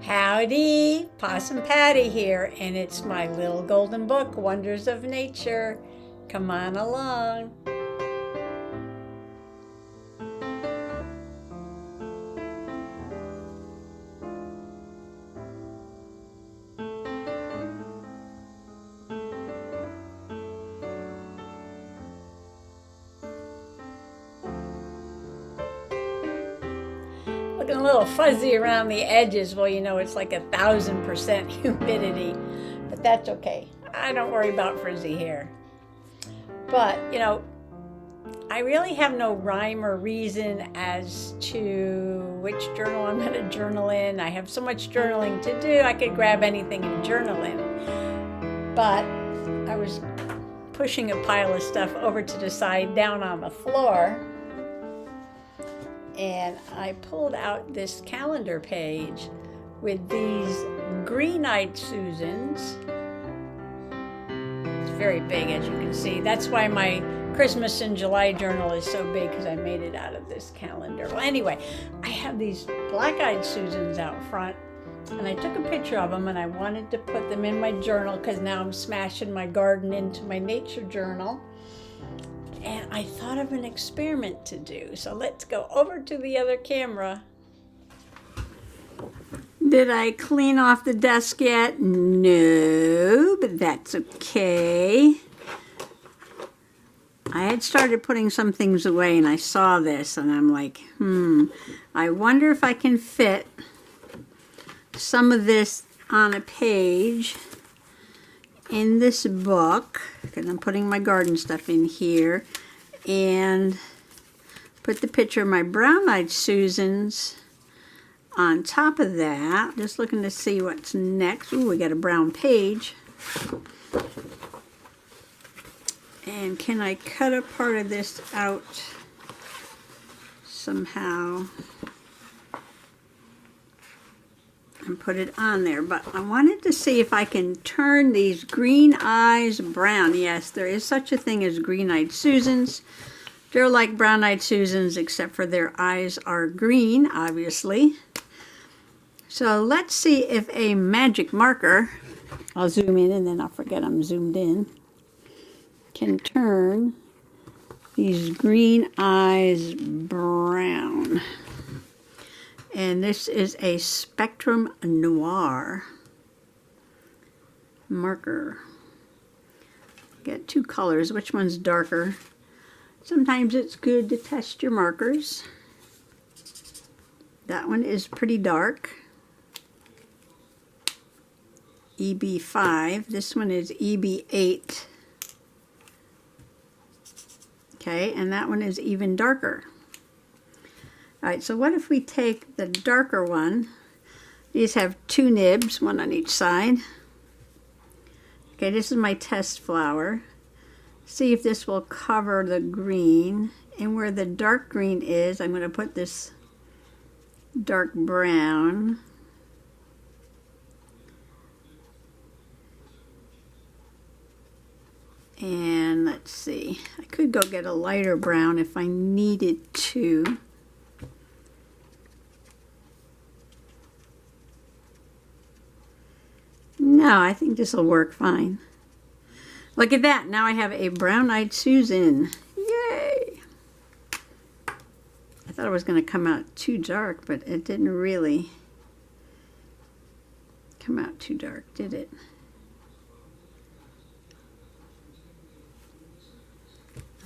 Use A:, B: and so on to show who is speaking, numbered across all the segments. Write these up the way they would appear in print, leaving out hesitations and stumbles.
A: Howdy, Possum Patty here, and it's my little golden book, Wonders of Nature. Come on along. Looking a little fuzzy around the edges. Well, you know, it's like 1,000% humidity, but that's okay. I don't worry about frizzy hair. But, you know, I really have no rhyme or reason as to which journal I'm going to journal in. I have so much journaling to do, I could grab anything and journal in. But I was pushing a pile of stuff over to the side down on the floor, and I pulled out this calendar page with these green-eyed Susans. It's very big, as you can see. That's why my Christmas in July journal is so big, because I made it out of this calendar. Well, anyway, I have these black-eyed Susans out front, and I took a picture of them, and I wanted to put them in my journal because now I'm smashing my garden into my nature journal. And I thought of an experiment to do. So let's go over to the other camera. Did I clean off the desk yet? No, but that's okay. I had started putting some things away and I saw this and I'm like, I wonder if I can fit some of this on a page in this book, because I'm putting my garden stuff in here, and put the picture of my brown-eyed Susans on top of that. Just looking to see what's next. Ooh, we got a brown page. And can I cut a part of this out somehow and put it on there? But I wanted to see if I can turn these green eyes brown. Yes, there is such a thing as green-eyed Susans. They're like brown-eyed Susans, except for their eyes are green, obviously. So let's see if a magic marker, I'll zoom in and then I'll forget I'm zoomed in, can turn these green eyes brown. And this is a Spectrum Noir marker. Got two colors. Which one's darker? Sometimes it's good to test your markers. That one is pretty dark. EB5. This one is EB8. Okay, and that one is even darker. Alright, so what if we take the darker one? These have two nibs, one on each side. Okay, this is my test flower. See if this will cover the green. And where the dark green is, I'm going to put this dark brown. And let's see, I could go get a lighter brown if I needed to. No, I think this will work fine. Look at that. Now I have a brown-eyed Susan. Yay! I thought it was going to come out too dark, but it didn't really come out too dark, did it?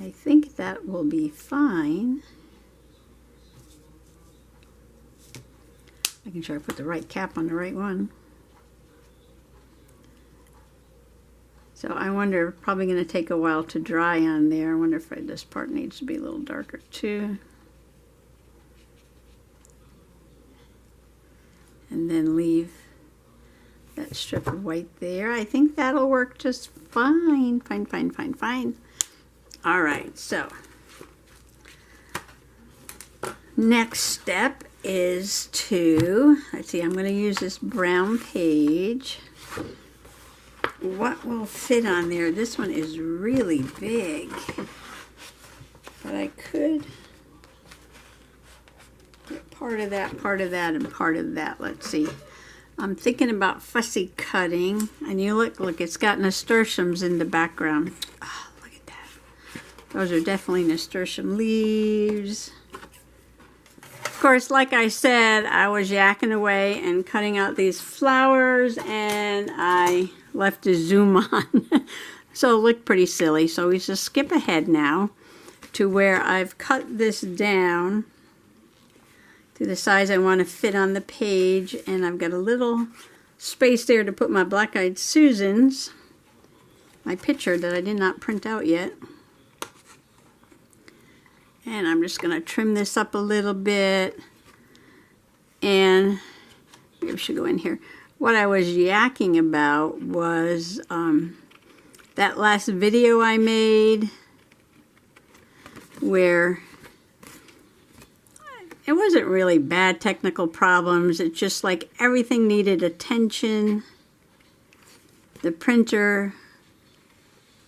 A: I think that will be fine. Making sure I put the right cap on the right one. So I wonder, probably going to take a while to dry on there. I wonder if this part needs to be a little darker too. And then leave that strip of white there. I think that'll work just fine. Fine, fine, fine, fine. All right, so next step is to, let's see, I'm going to use this brown page. What will fit on there? This one is really big, but I could get part of that, and part of that. Let's see. I'm thinking about fussy cutting, and you look, it's got nasturtiums in the background. Oh, look at that. Those are definitely nasturtium leaves. Of course, like I said, I was yakking away and cutting out these flowers, and I left the zoom on. So it looked pretty silly. So we just skip ahead now to where I've cut this down to the size I want to fit on the page, and I've got a little space there to put my Black-Eyed Susans, my picture that I did not print out yet. And I'm just going to trim this up a little bit, and maybe I should go in here. What I was yakking about was that last video I made where it wasn't really bad technical problems. It's just like everything needed attention. The printer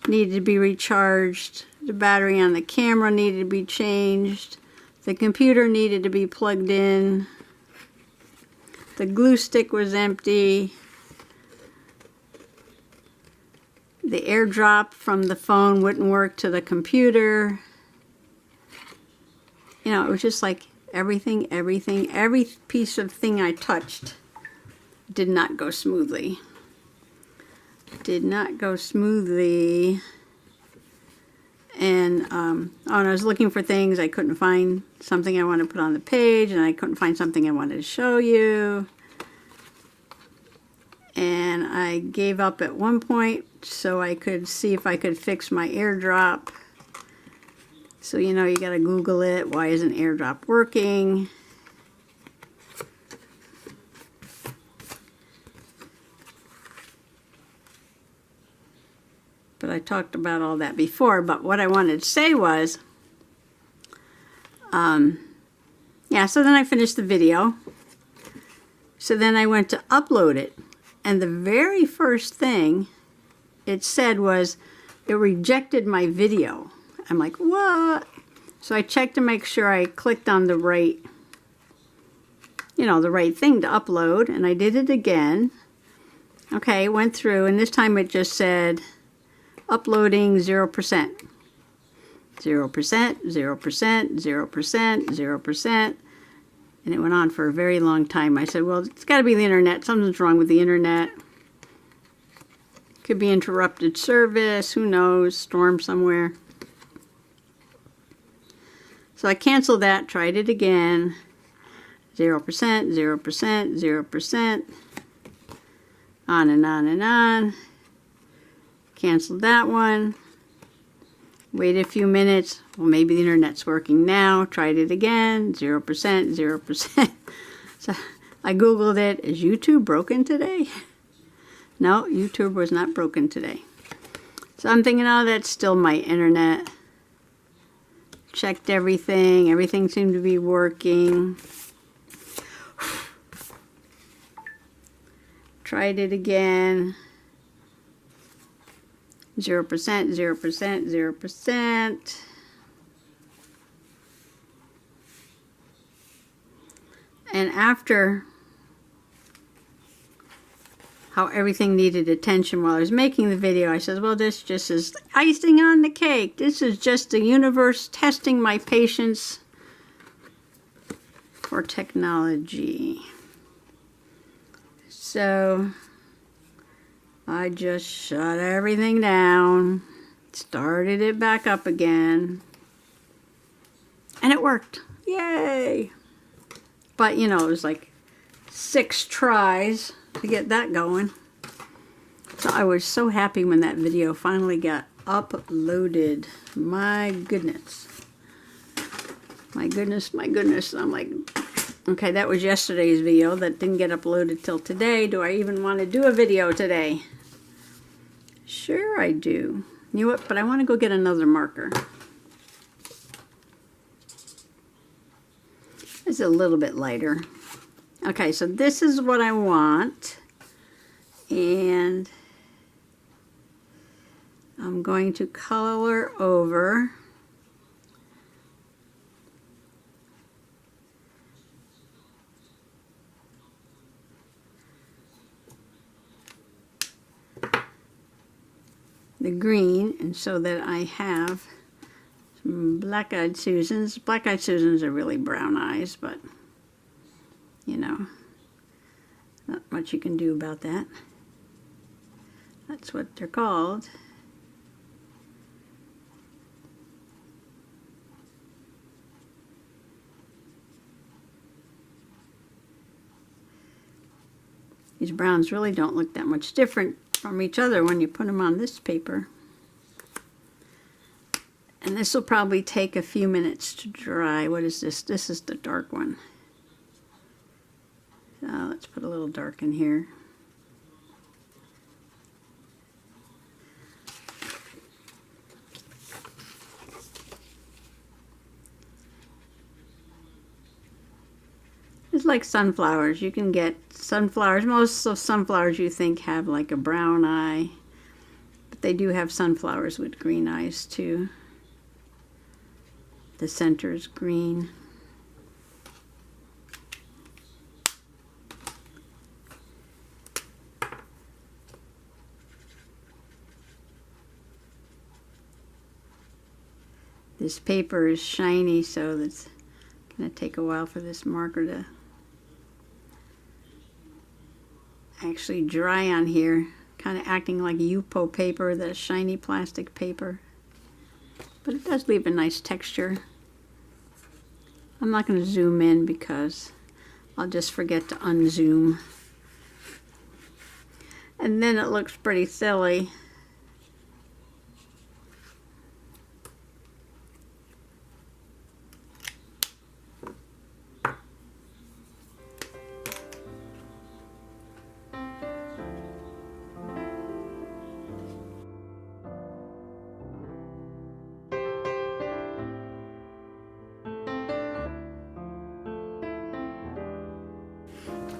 A: needed to be recharged. The battery on the camera needed to be changed. The computer needed to be plugged in. The glue stick was empty. The AirDrop from the phone wouldn't work to the computer. You know, it was just like every piece of thing I touched did not go smoothly. Did not go smoothly. And when I was looking for things, I couldn't find something I wanted to put on the page, and I couldn't find something I wanted to show you. And I gave up at one point so I could see if I could fix my AirDrop. So, you know, you gotta Google it. Why isn't AirDrop working? But I talked about all that before. But what I wanted to say was, yeah, so then I finished the video. So then I went to upload it. And the very first thing it said was, it rejected my video. I'm like, what? So I checked to make sure I clicked on the right, you know, the right thing to upload. And I did it again. Okay, went through, and this time it just said, uploading 0%. 0%, 0%, 0%, 0%. And it went on for a very long time. I said, well, it's got to be the internet. Something's wrong with the internet. Could be interrupted service. Who knows? Storm somewhere. So I canceled that, tried it again. 0%, 0%, 0%. On and on and on. Canceled that one. Waited a few minutes. Well, maybe the internet's working now. Tried it again. 0%, 0%. So I Googled it. Is YouTube broken today? No, YouTube was not broken today. So I'm thinking, oh, that's still my internet. Checked everything. Everything seemed to be working. Tried it again. 0%, 0%, 0%. And after how everything needed attention while I was making the video, I said, well, this just is icing on the cake. This is just the universe testing my patience for technology. So I just shut everything down, started it back up again, and it worked. Yay! But, you know, it was like 6 tries to get that going. So I was so happy when that video finally got uploaded. My goodness. My goodness, my goodness. I'm like, okay, that was yesterday's video that didn't get uploaded till today. Do I even want to do a video today? Sure I do. You know what? But I want to go get another marker. It's a little bit lighter. Okay, so this is what I want. And I'm going to color over the green, and so that I have some Black-Eyed Susans. Black-Eyed Susans are really brown eyes, but you know, not much you can do about that. That's what they're called. These browns really don't look that much different from each other when you put them on this paper. And this will probably take a few minutes to dry. What is this? This is the dark one. So let's put a little dark in here. It's like sunflowers. You can get sunflowers. Most of sunflowers you think have like a brown eye, but they do have sunflowers with green eyes too. The center is green. This paper is shiny, so it's going to take a while for this marker to actually dry on here. Kind of acting like Yupo paper, the shiny plastic paper. But it does leave a nice texture. I'm not going to zoom in because I'll just forget to unzoom. And then it looks pretty silly.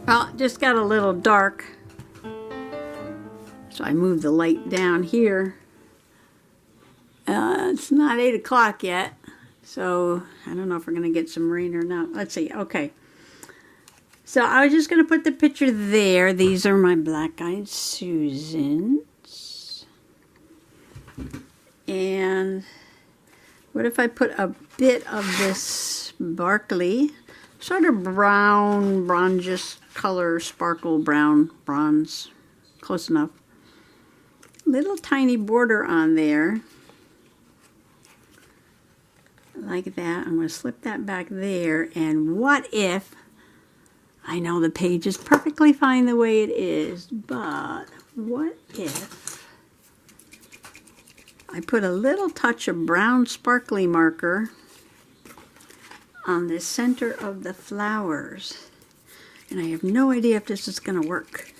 A: Well, it just got a little dark, so I moved the light down here. It's not 8 o'clock yet, so I don't know if we're going to get some rain or not. Let's see. Okay. So I was just going to put the picture there. These are my Black-Eyed Susans. And what if I put a bit of this sparkly, sort of brown, bronze color, sparkle brown, bronze, close enough. Little tiny border on there, like that. I'm going to slip that back there, and what if, I know the page is perfectly fine the way it is, but what if I put a little touch of brown sparkly marker on the center of the flowers? And I have no idea if this is going to work.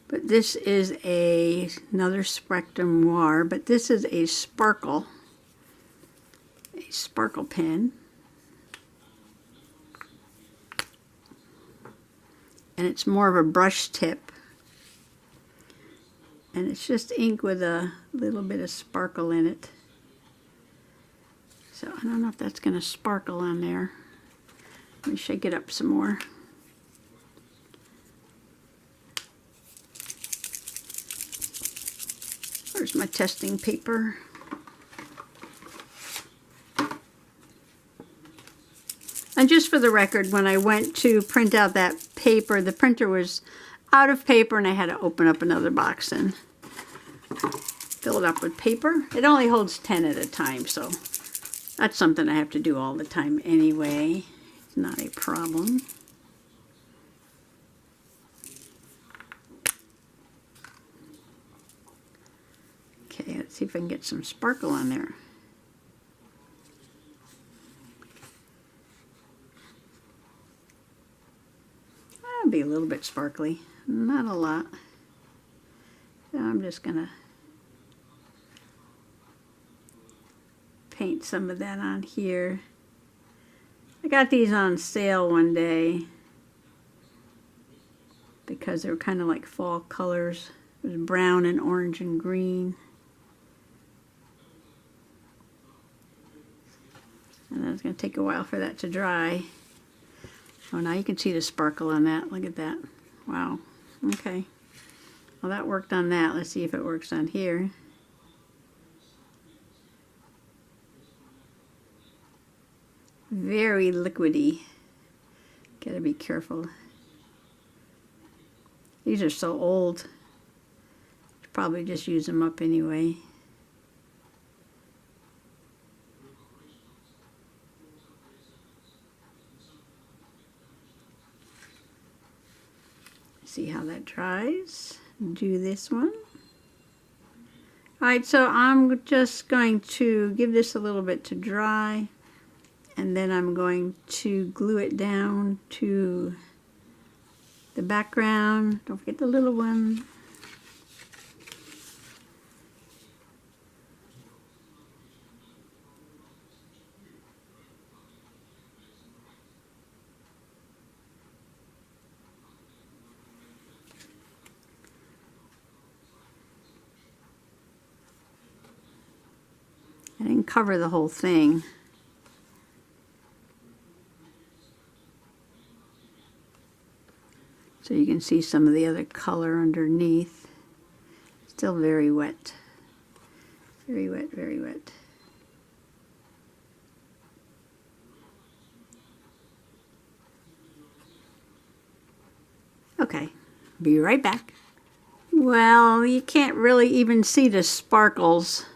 A: But this is another Spectrum Noir, but this is a sparkle pen. And it's more of a brush tip. And it's just ink with a little bit of sparkle in it. So I don't know if that's going to sparkle on there. Let me shake it up some more. Where's my testing paper? And just for the record, when I went to print out that paper, the printer was out of paper and I had to open up another box and fill it up with paper. It only holds 10 at a time, so that's something I have to do all the time anyway. It's not a problem. Okay, let's see if I can get some sparkle on there. That'll be a little bit sparkly, not a lot. So I'm just gonna paint some of that on here. I got these on sale one day because they were kind of like fall colors. It was brown and orange and green. And then it's going to take a while for that to dry. Oh, now you can see the sparkle on that. Look at that. Wow. Okay. Well, that worked on that. Let's see if it works on here. very liquidy. Gotta be careful. These are so old. Should probably just use them up anyway. See how that dries. Do this one. Alright, so I'm just going to give this a little bit to dry, and then I'm going to glue it down to the background. Don't forget the little one. I didn't cover the whole thing. So you can see some of the other color underneath. Still very wet. Very wet, very wet. Okay, be right back. Well, you can't really even see the sparkles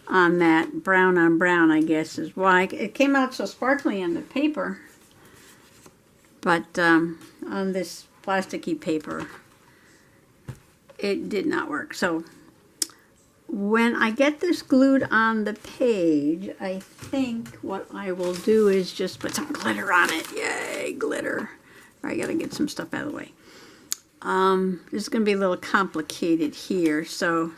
A: on that brown on brown, I guess is why. It came out so sparkly on the paper, but on this plasticky paper, it did not work. So when I get this glued on the page, I think what I will do is just put some glitter on it. Yay, glitter. All right, I gotta get some stuff out of the way. This is gonna be a little complicated here, so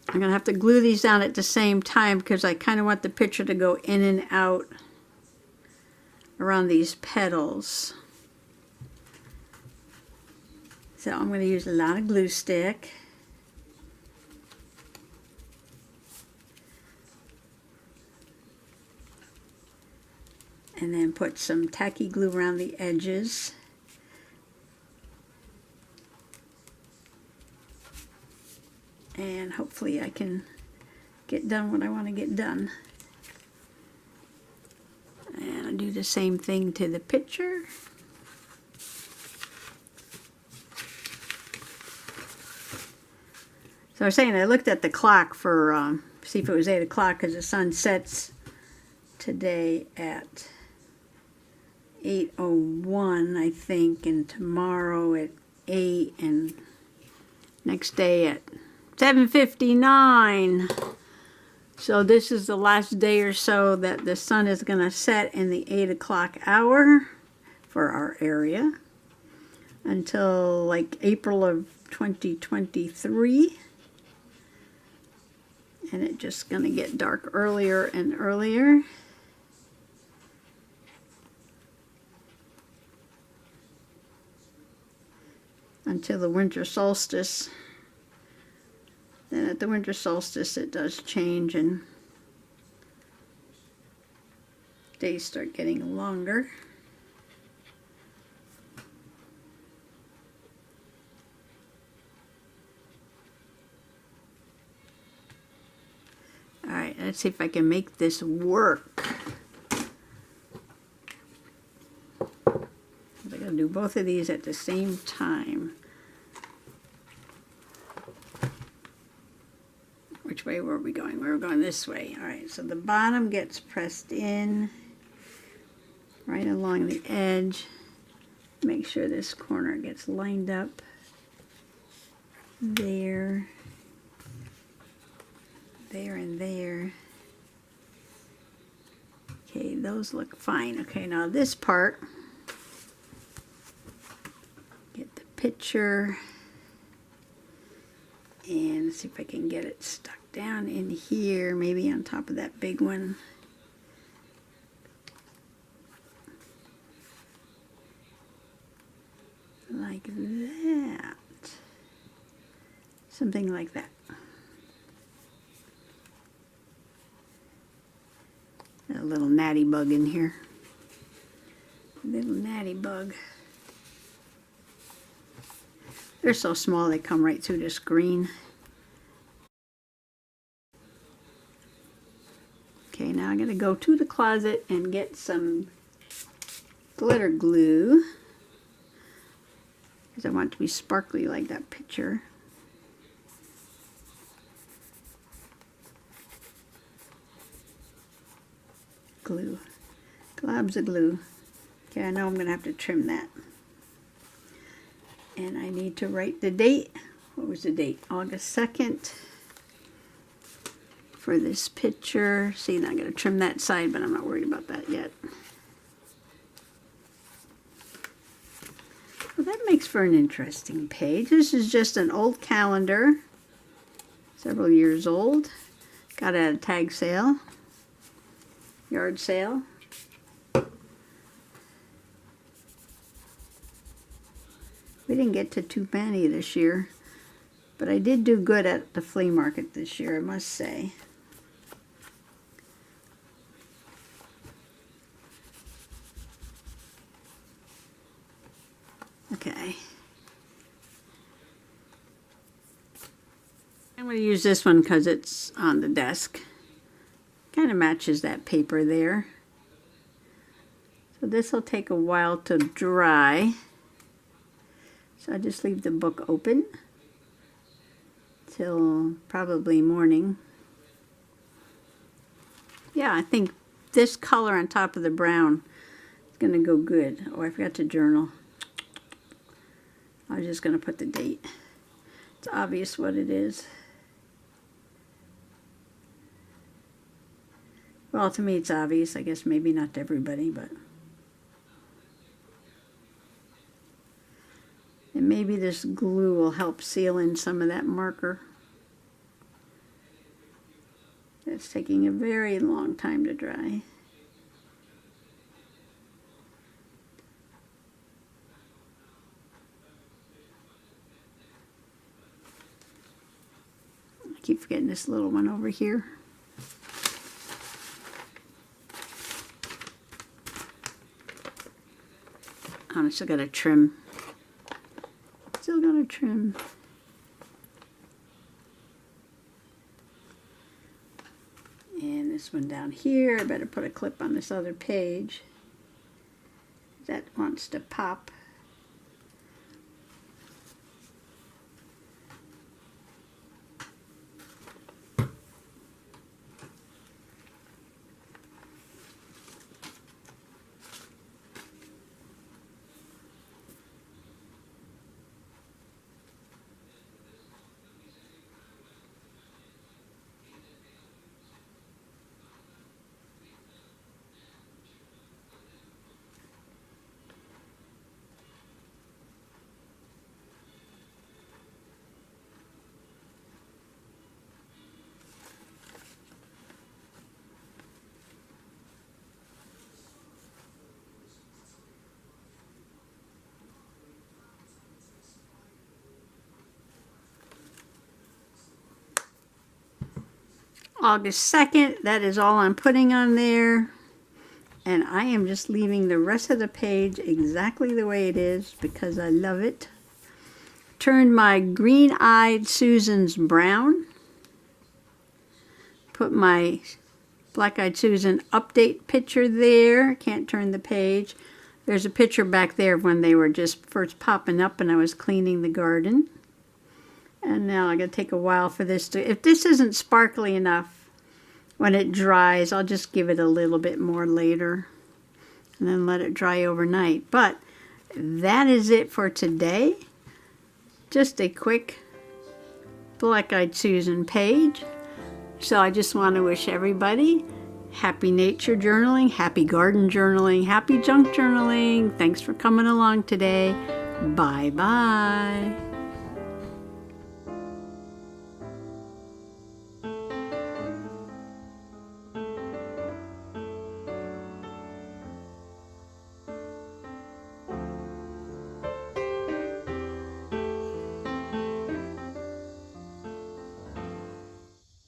A: I'm going to have to glue these down at the same time because I kind of want the picture to go in and out around these petals. So I'm going to use a lot of glue stick. And then put some tacky glue around the edges. And hopefully I can get done what I want to get done. And I'll do the same thing to the picture. So I was saying I looked at the clock for, see if it was 8 o'clock because the sun sets today at 8:01, I think, and tomorrow at 8, and next day at 7:59. So this is the last day or so that the sun is going to set in the 8 o'clock hour for our area until like April of 2023. And it's just going to get dark earlier and earlier. Until the winter solstice. Then at the winter solstice it does change and days start getting longer. Alright, let's see if I can make this work. I'm going to do both of these at the same time. Which way were we going? We were going this way. Alright, so the bottom gets pressed in right along the edge. Make sure this corner gets lined up there, there, and there. Okay, those look fine. Okay, now this part, get the picture, and see if I can get it stuck down in here, maybe on top of that big one. Like that. Something like that. A little natty bug in here. A little natty bug. They're so small they come right through the screen. Okay, now I I'm going to go to the closet and get some glitter glue because I want it to be sparkly like that picture. Glue. Globs of glue. Okay, I know I'm going to have to trim that. And I need to write the date. What was the date? August 2nd. For this picture. See, now I'm going to trim that side, but I'm not worried about that yet. Well, that makes for an interesting page. This is just an old calendar. Several years old. Got it at a tag sale. Yard sale. We didn't get to too many this year, but I did do good at the flea market this year, I must say. Okay. I'm going to use this one because it's on the desk. Kind of matches that paper there. So this will take a while to dry. So I just leave the book open till probably morning. Yeah, I think this color on top of the brown is going to go good. Oh, I forgot to journal. I was just going to put the date. It's obvious what it is. Well, to me it's obvious. I guess maybe not to everybody, but... And maybe this glue will help seal in some of that marker. It's taking a very long time to dry. I keep forgetting this little one over here. I still got to trim. Still got to trim. And this one down here, I better put a clip on this other page. That wants to pop. August 2nd, that is all I'm putting on there. And I am just leaving the rest of the page exactly the way it is because I love it. Turned my Green-Eyed Susans brown. Put my Black-Eyed Susan update picture there. Can't turn the page. There's a picture back there when they were just first popping up and I was cleaning the garden. And now I gotta take a while for this to, if this isn't sparkly enough when it dries, I'll just give it a little bit more later and then let it dry overnight. But that is it for today. Just a quick Black-Eyed Susan page. So I just want to wish everybody happy nature journaling, happy garden journaling, happy junk journaling. Thanks for coming along today. Bye-bye.